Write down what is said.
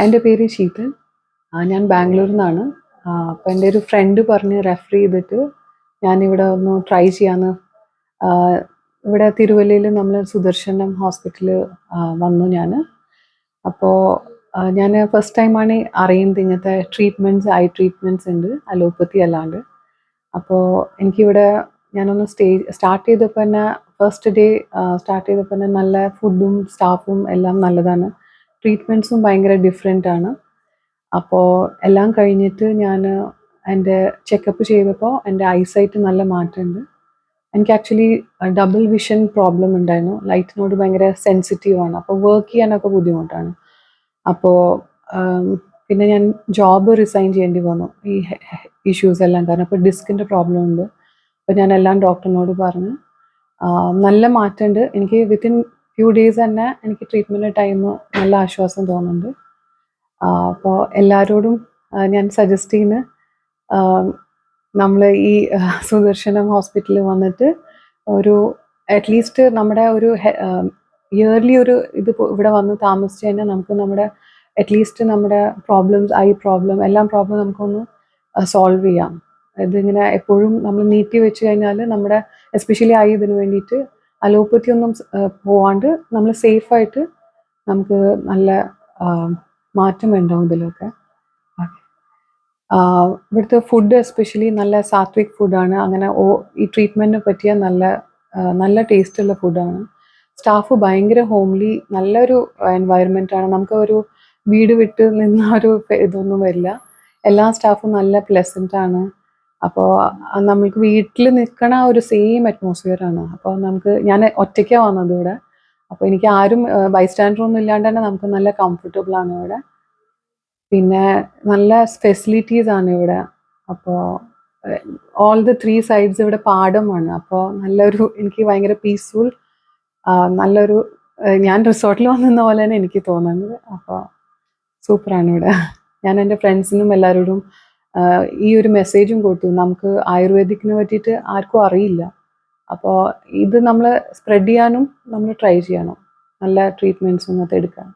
എൻ്റെ പേര് ശീതൽ. ഞാൻ ബാംഗ്ലൂരിൽ നിന്നാണ്. അപ്പോൾ എൻ്റെ ഒരു ഫ്രണ്ട് പറഞ്ഞ് റെഫർ ചെയ്തിട്ട് ഞാനിവിടെ ഒന്ന് ട്രൈ ചെയ്യാമെന്ന്. ഇവിടെ തിരുവല്ലയിൽ നമ്മൾ സുദർശനം ഹോസ്പിറ്റലിൽ വന്നു ഞാൻ. അപ്പോൾ ഞാൻ ഫസ്റ്റ് ടൈമാണ് അറിയുന്നത് ഇങ്ങനത്തെ ഐ ട്രീറ്റ്മെൻറ്റ്സ് ഉണ്ട്, അലോപ്പതി അല്ലാണ്ട്. അപ്പോൾ എനിക്കിവിടെ ഞാനൊന്ന് സ്റ്റാർട്ട് ചെയ്തപ്പോൾ തന്നെ ഫസ്റ്റ് ഡേ സ്റ്റാർട്ട് ചെയ്തപ്പോൾ തന്നെ നല്ല ഫുഡും സ്റ്റാഫും എല്ലാം നല്ലതാണ്. ട്രീറ്റ്മെൻറ്റ്സും ഭയങ്കര ഡിഫറെൻ്റ് ആണ്. അപ്പോൾ എല്ലാം കഴിഞ്ഞിട്ട് ഞാൻ എൻ്റെ ചെക്കപ്പ് ചെയ്തപ്പോൾ എൻ്റെ ഐസൈറ്റ് നല്ല മാറ്റമുണ്ട്. എനിക്ക് ആക്ച്വലി ഡബിൾ വിഷൻ പ്രോബ്ലം ഉണ്ടായിരുന്നു. ലൈറ്റിനോട് ഭയങ്കര സെൻസിറ്റീവാണ്. അപ്പോൾ വർക്ക് ചെയ്യാനൊക്കെ ബുദ്ധിമുട്ടാണ്. അപ്പോൾ പിന്നെ ഞാൻ ജോബ് റിസൈൻ ചെയ്യേണ്ടി വന്നു ഈ ഇഷ്യൂസ് എല്ലാം കാരണം. അപ്പോൾ ഡിസ്കിൻ്റെ പ്രോബ്ലം ഉണ്ട്. അപ്പോൾ ഞാൻ എല്ലാം ഡോക്ടറിനോട് പറഞ്ഞു. നല്ല മാറ്റമുണ്ട്. എനിക്ക് വിത്തിൻ ഫ്യൂ ഡേയ്സ് തന്നെ എനിക്ക് ട്രീറ്റ്മെൻറ്റ് ടൈം നല്ല ആശ്വാസം തോന്നുന്നുണ്ട്. അപ്പോൾ എല്ലാവരോടും ഞാൻ സജസ്റ്റ് ചെയ്യുന്നത് നമ്മൾ ഈ സുദർശനം ഹോസ്പിറ്റലിൽ വന്നിട്ട് ഒരു അറ്റ്ലീസ്റ്റ് നമ്മുടെ ഒരു ഇയർലി ഒരു ഇവിടെ വന്ന് താമസിച്ച് കഴിഞ്ഞാൽ നമുക്ക് നമ്മുടെ അറ്റ്ലീസ്റ്റ് നമ്മുടെ ഐ പ്രോബ്ലം നമുക്കൊന്ന് സോൾവ് ചെയ്യാം. ഇതിങ്ങനെ എപ്പോഴും നമ്മൾ നീട്ടി വെച്ച് കഴിഞ്ഞാൽ നമ്മുടെ എസ്പെഷ്യലി ഇതിന് വേണ്ടിയിട്ട് അലോപ്പതി ഒന്നും പോവാണ്ട് നമ്മൾ സേഫായിട്ട് നമുക്ക് നല്ല മാറ്റം ഉണ്ടാവും ഇതിലൊക്കെ. ഇവിടുത്തെ ഫുഡ് എസ്പെഷ്യലി നല്ല സാത്വിക് ഫുഡാണ്. അങ്ങനെ ഈ ട്രീറ്റ്മെൻറ്റിന് പറ്റിയ നല്ല ടേസ്റ്റുള്ള ഫുഡാണ്. സ്റ്റാഫ് ഭയങ്കര ഹോംലി, നല്ലൊരു എൻവയറമെൻ്റാണ്. നമുക്ക് ഒരു വീട് വിട്ട് നിന്ന ഒരു ഇതൊന്നും വരില്ല. എല്ലാ സ്റ്റാഫും നല്ല പ്ലെസൻ്റാണ്. അപ്പോൾ നമുക്ക് വീട്ടിൽ നിൽക്കണ ഒരു സെയിം അറ്റ്മോസ്ഫിയറാണ്. അപ്പോൾ ഞാൻ ഒറ്റയ്ക്കാണ് വന്നത് ഇവിടെ. അപ്പോൾ എനിക്ക് ആരും ബൈസ്റ്റാൻഡറൊന്നും ഇല്ലാണ്ട് തന്നെ നമുക്ക് നല്ല കംഫർട്ടബിളാണ് ഇവിടെ. പിന്നെ നല്ല ഫെസിലിറ്റീസാണ് ഇവിടെ. അപ്പോൾ ഓൾ ദ 3 സൈഡ്സ് ഇവിടെ പാടമാണ്. അപ്പോൾ എനിക്ക് ഭയങ്കര പീസ്ഫുൾ, നല്ലൊരു ഞാൻ റിസോർട്ടിൽ വന്നിരുന്ന പോലെ തന്നെ എനിക്ക് തോന്നുന്നത്. അപ്പോൾ സൂപ്പറാണ് ഇവിടെ. ഞാൻ എൻ്റെ ഫ്രണ്ട്സിനും എല്ലാവരോടും ഈ ഒരു മെസ്സേജും കൊടുത്തു. നമുക്ക് ആയുർവേദിക്കിനെ പറ്റിയിട്ട് ആർക്കും അറിയില്ല. അപ്പോൾ ഇത് നമ്മൾ സ്പ്രെഡ് ചെയ്യാനും നമ്മൾ ട്രൈ ചെയ്യണം. നല്ല ട്രീറ്റ്മെൻറ്റ്സും അത് എടുക്കാൻ.